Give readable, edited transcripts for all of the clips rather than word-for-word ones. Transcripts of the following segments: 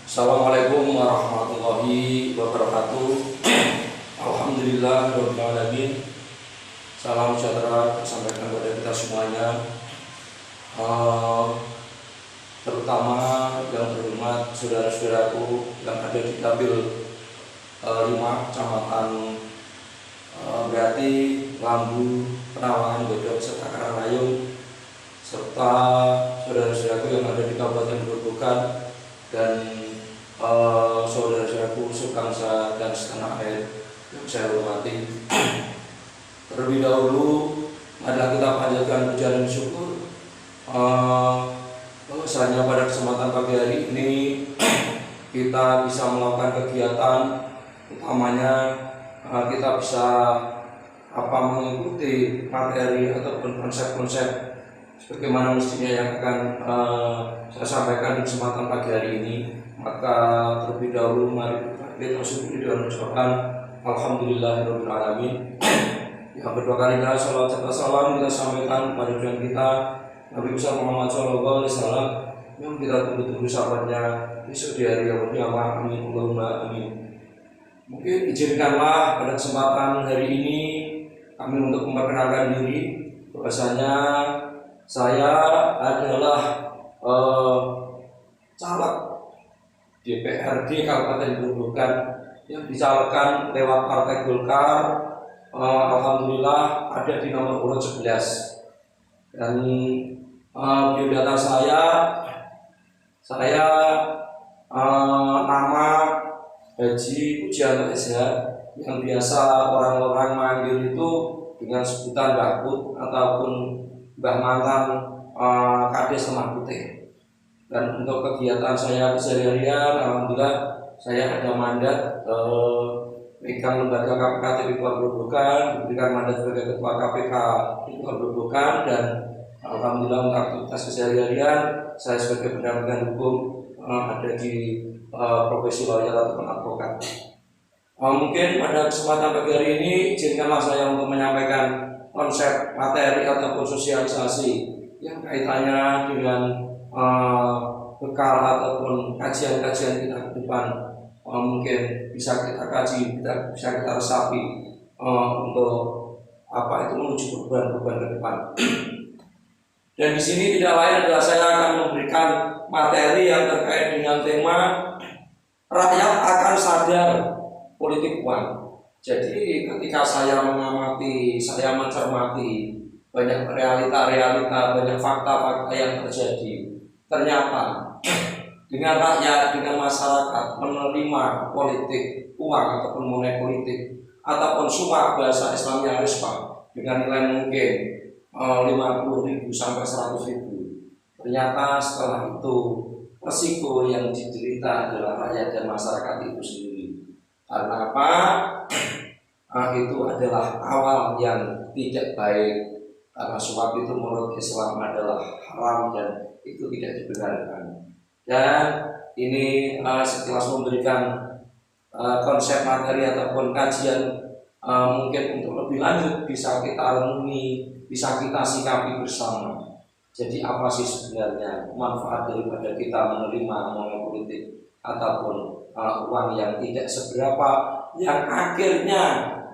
Assalamualaikum warahmatullahi wabarakatuh. Alhamdulillah rabbil alamin. Salam sejahtera tersampaikan kepada kita semuanya, terutama yang terhormat saudara-saudaraku yang ada di Dapil 5 Kecamatan Berarti, Lambu, Penawangan, Godok, serta Karangayung, serta saudara-saudaraku yang ada di Kabupaten Grobogan dan saudara-saudaraku sebangsa dan setanah air yang saya hormati. Terlebih dahulu, marilah kita panjatkan puja dan syukur bahwasanya pada kesempatan pagi hari ini kita bisa melakukan kegiatan, utamanya kita bisa mengikuti materi ataupun konsep-konsep sebagaimana mestinya yang akan saya sampaikan di kesempatan pagi hari ini. Maka terlebih dahulu mari kita syukuri dengan ucapan alhamdulillahirabbil alamin. Yang kedua kalinya salawat serta salam kita sampaikan kepada Tuhan kita Nabi besar Muhammad SAW yang kita tunggu-tunggu sahabatnya besok di hari yang kiamat. Amin Allahumma amin. Mungkin izinkanlah pada kesempatan hari ini kami untuk memperkenalkan diri bahwasanya saya adalah caleg DPRD Kabupaten Grobogan yang dicalonkan lewat Partai Golkar. Alhamdulillah ada di nomor urut 11. Dan biodata saya nama Haji Pujianto SH, yang biasa orang-orang manggil itu dengan sebutan Mbah Put ataupun Mbah Mantan Kades Lemah Putih. Dan untuk kegiatan saya keseharian, alhamdulillah saya ada mandat pegang lembaga KPK Tipikor Grobogan, diberikan mandat sebagai ketua KPK Tipikor Grobogan, dan alhamdulillah untuk aktivitas keseharian saya sebagai pendamping hukum ada di profesi lawyer ataupun advokat. Mungkin pada kesempatan pagi hari ini izinkanlah saya untuk menyampaikan konsep materi ataupun sosialisasi yang kaitannya dengan bekal ataupun kajian-kajian kita ke depan. Mungkin bisa kita kaji, bisa kita resapi untuk menuju perubahan-perubahan ke depan. Dan di sini tidak lain adalah saya akan memberikan materi yang terkait dengan tema rakyat akan sadar politik uang. Jadi ketika saya mengamati, saya mencermati banyak realita-realita, banyak fakta-fakta yang terjadi, ternyata dengan rakyat, dengan masyarakat menerima politik uang ataupun money politik ataupun suap bahasa Islamnya rispa dengan nilai mungkin 50.000 sampai 100.000. Ternyata setelah itu resiko yang diderita adalah rakyat dan masyarakat itu sendiri. Karena apa? Itu adalah awal yang tidak baik. Karena suap itu menurut Islam adalah haram dan itu tidak dibenarkan. Dan ini sekilas memberikan konsep materi ataupun kajian mungkin untuk lebih lanjut bisa kita renungi, bisa kita sikapi bersama. Jadi apa sih sebenarnya manfaat daripada kita menerima money politik ataupun uang yang tidak seberapa, yang akhirnya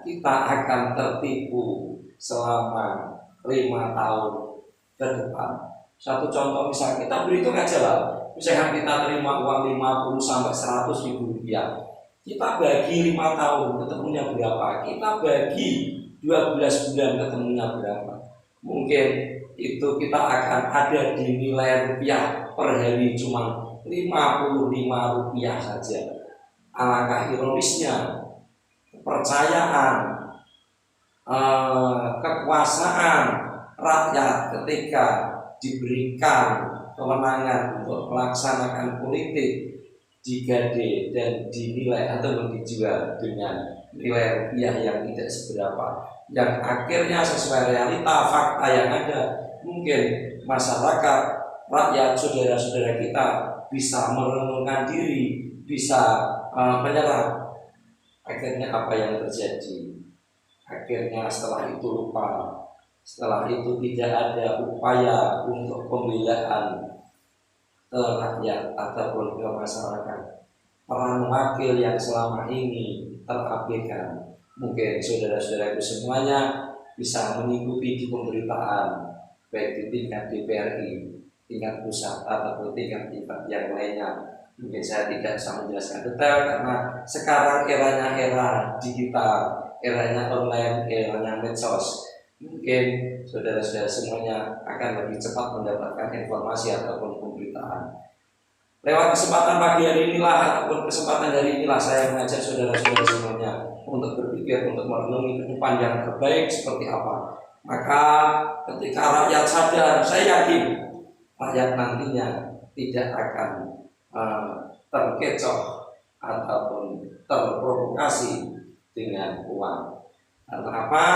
kita akan tertipu selama 5 tahun ke depan. Satu contoh misal kita berhitung aja lah, misalkan kita terima uang 50 sampai 100.000 rupiah, kita bagi 5 tahun ketemunya berapa, kita bagi 12 bulan ketemunya berapa, mungkin itu kita akan ada di nilai rupiah per hari cuma 55 rupiah saja. Alangkah ironisnya kepercayaan, kekuasaan rakyat ketika diberikan kewenangan untuk melaksanakan politik digade dan dinilai atau dijual dengan nilai rupiah yang tidak seberapa, yang akhirnya sesuai realita fakta yang ada, mungkin masyarakat, rakyat, saudara-saudara kita bisa merenungkan diri, bisa menyerah. Akhirnya apa yang terjadi? Akhirnya setelah itu lupa, setelah itu tidak ada upaya untuk pembelaan ke rakyat ataupun ke masyarakat. peran wakil yang selama ini terabaikan. Mungkin saudara-saudaraku semuanya bisa mengikuti di pemberitaan, baik di tingkat DPRI, tingkat pusat ataupun tingkat yang lainnya. Mungkin saya tidak bisa menjelaskan detail karena sekarang eranya era digital, eranya online, eranya medsos. Mungkin saudara-saudara semuanya akan lebih cepat mendapatkan informasi ataupun pemberitaan. Lewat kesempatan pagi hari inilah ataupun kesempatan hari inilah saya mengajak saudara-saudara semuanya untuk berpikir, untuk merenungi ke depan yang terbaik seperti apa. Maka ketika rakyat sadar, saya yakin rakyat nantinya tidak akan terkecoh ataupun terprovokasi dengan uang. Karena apa?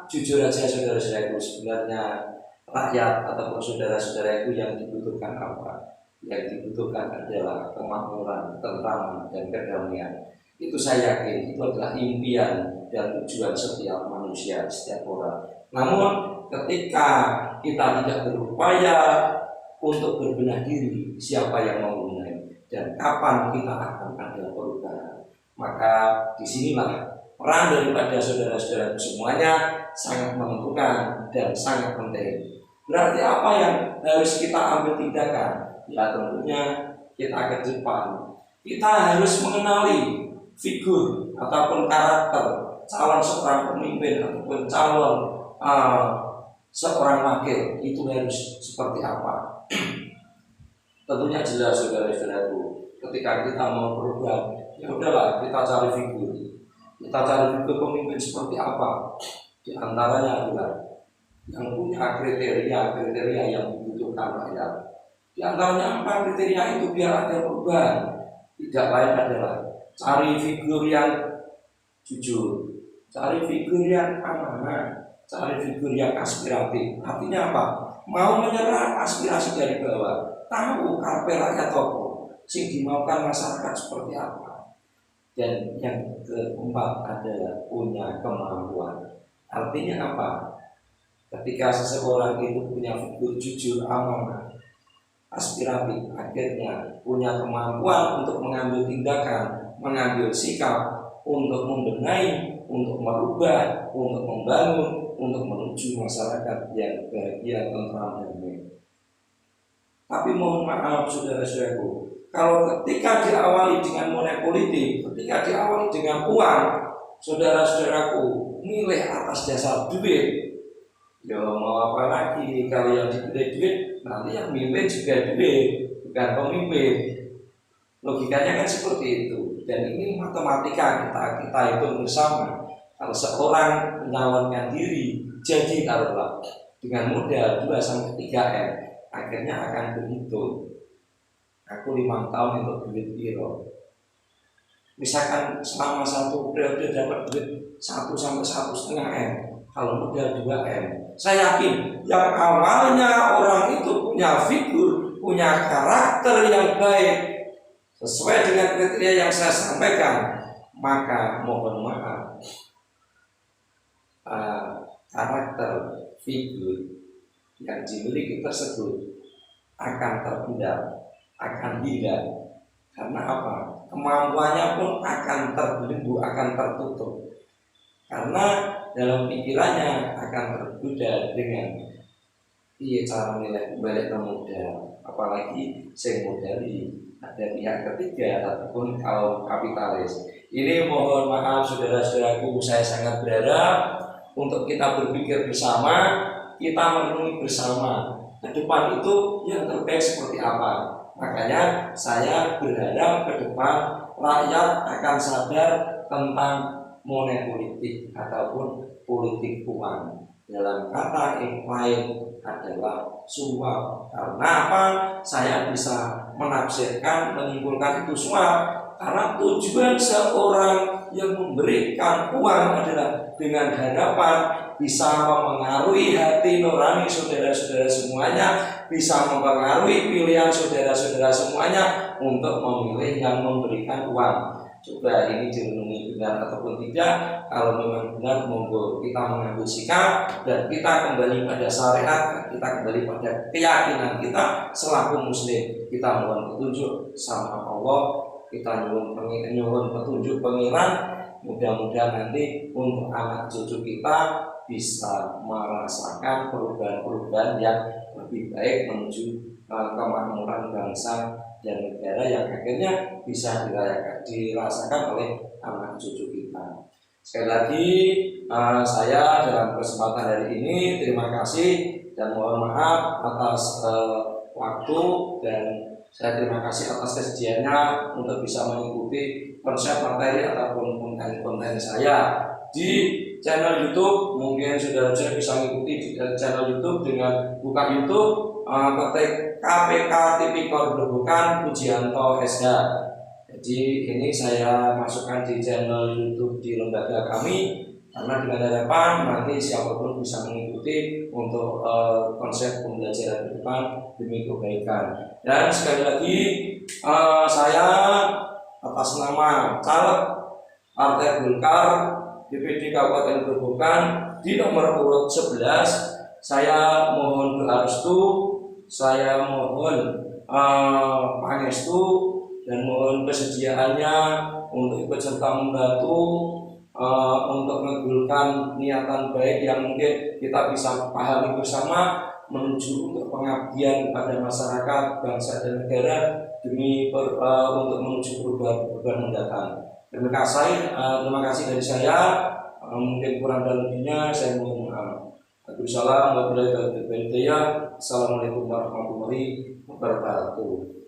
Jujur aja saudara-saudaraku, sebenarnya rakyat ataupun saudara-saudaraku yang dibutuhkan apa? Yang dibutuhkan adalah kemakmuran, ketentraman, dan kedamaian. Itu saya yakin itu adalah impian dan tujuan setiap manusia, setiap orang. Namun ketika kita tidak berupaya untuk berbenah diri, siapa yang mau membenahi dan kapan kita akan ada perubahan? Maka disinilah peran daripada saudara-saudara semuanya sangat menentukan dan sangat penting. Berarti apa yang harus kita ambil tindakan? Ya tentunya kita ke depan kita harus mengenali figur ataupun karakter calon seorang pemimpin ataupun calon seorang wakil itu harus seperti apa. Tentunya jelas saudara-saudaraku, ketika kita mau berubah, ya udahlah kita cari figur, kita cari figur pemimpin seperti apa. Di antaranya adalah yang punya kriteria yang dibutuhkan rakyat. Di antaranya apa kriteria itu biar ada perubahan? Tidak lain adalah cari figur yang jujur, cari figur yang amanah, cari figur yang aspiratif. Artinya apa? Mau menyerap aspirasi dari bawah, tahu karepe rakyat apa, sing dimaukan masyarakat seperti apa. Dan yang keempat adalah punya kemampuan. Artinya apa? Ketika seseorang itu punya figur jujur, amanah, aspiratif, akhirnya punya kemampuan untuk mengambil tindakan, mengambil sikap untuk membenahi, untuk merubah, untuk membangun, untuk menuju masyarakat yang bahagia, tentram, dan damai. Tapi mohon maaf saudara-saudaraku, kalau ketika diawali dengan money politik, ketika diawali dengan uang, saudara-saudaraku milih atas dasar duit, ya mau apa lagi? Kalau yang dipilih duit, nanti yang mimpin juga duit, bukan pemimpin. Logikanya kan seperti itu. Dan ini matematika kita hitung bersama. Kalau seorang menyalonkan diri jadi taruhlah dengan modal 2-3 M, akhirnya akan berhitung. Aku 5 tahun untuk duit biro. Misalkan selama 1 periode dapat duit 1-1,5 M. Kalau modal 2 M, saya yakin yang awalnya orang itu punya figur, punya karakter yang baik sesuai dengan kriteria yang saya sampaikan, maka mohon maaf, karakter figur yang dimiliki tersebut akan terpendam, akan hilang. Karena apa? Kemampuannya pun akan terbelenggu, akan tertutup. Karena dalam pikirannya akan tergoda dengan cara nilai balik ke modal, apalagi saya modali ada pihak ketiga ataupun kaum kapitalis. Ini mohon maaf saudara-saudaraku, saya sangat berharap untuk kita berpikir bersama, kita merenungi bersama ke depan itu yang terbaik seperti apa. Makanya saya berharap ke depan rakyat akan sadar tentang money politik ataupun politik uang. Dalam kata yang lain adalah suap. Karena apa? Saya bisa menafsirkan, menyimpulkan itu suap karena tujuan seorang yang memberikan uang adalah dengan harapan bisa mempengaruhi hati nurani saudara-saudara semuanya, bisa mempengaruhi pilihan saudara-saudara semuanya untuk memilih yang memberikan uang. Coba ini direnungi benar ataupun tidak. Kalau memang benar, monggo kita mengambil sikap dan kita kembali pada syariat, kita kembali pada keyakinan kita selaku muslim. Kita mohon petunjuk sama Allah. kita nyuwun petunjuk pengiran, mudah-mudahan nanti untuk anak cucu kita bisa merasakan perubahan-perubahan yang lebih baik menuju kemakmuran bangsa dan negara yang akhirnya bisa dirasakan oleh anak cucu kita. Sekali lagi saya dalam kesempatan hari ini terima kasih dan mohon maaf atas waktu, dan saya terima kasih atas kesediaannya untuk bisa mengikuti konsep materi ataupun konten-konten saya di channel YouTube. Mungkin sudah bisa mengikuti di channel YouTube dengan buka YouTube, ketik KPK Tipikor Grobogan Pujianto SH. Jadi ini saya masukkan di channel YouTube di lembaga kami, karena dengan harapan nanti siapapun bisa mengikuti untuk konsep pembelajaran ke depan demi kebaikan. Dan sekali lagi saya atas nama caleg Partai Golkar DPD Kabupaten Grobogan di nomor urut 11, saya mohon doa restu, saya mohon pangestu, dan mohon kesediaannya untuk ikut serta membantu untuk mengabulkan niatan baik yang mungkin kita bisa pahami bersama menuju untuk pengabdian kepada masyarakat, bangsa dan negara demi untuk menuju perubahan mendatang. Terima kasih dari saya. Mungkin kurang dan lebihnya saya mohon maaf. Assalamualaikum warahmatullahi wabarakatuh.